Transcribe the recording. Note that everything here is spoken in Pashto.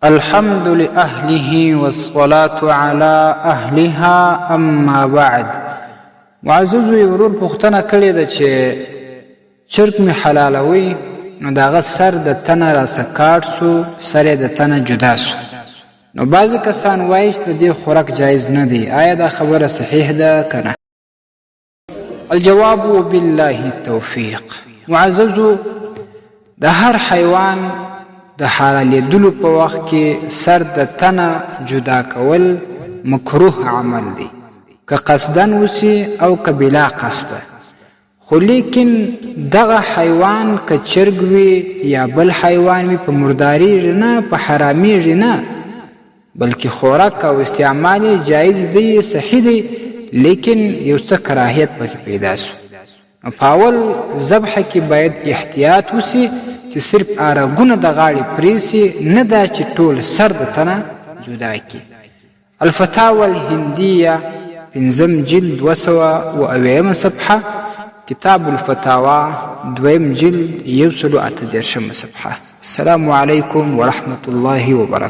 الحمد لأهله والصلاة على أهلها أما بعد. معزز ورور پوښتنه کړې ده چې چرګ مې حلالوي نو د هغه سر د تنه راسه کاټ سو، سر یې د تنه جدا سو. نو بعضې کسان وایي چې د دې خوراک جایز نه دی. آیا دا خبره صحیح ده که نه؟ الجواب بالله التوفیق. معززو، د هر حیوان د حلالیدلو په وخت کې سر د تنه جدا کول مکروه عمل دی، که قصدن وسی او که بلا قصده. خو لیکن دغه حیوان که چرګ وي یا بل حیوان وي په مرداریږي نه، په حرامیږي نه، بلکې خوراک او استعمال یې جایز دی، صحیح دی، لیکن یو څه کراهیت پکې پیدا سو. په اول ذبح کې باید احتیاط وسی چې صرف آرګونه د غاړې پریسي، نه دا چې ټول سر د تنه جدا کی. الفتاوى الهندیه 5 جلد 208 صفحه، کتاب الفتاوى 2 جلد 118 صفحه. السلام علیکم ورحمة الله وبرکاته.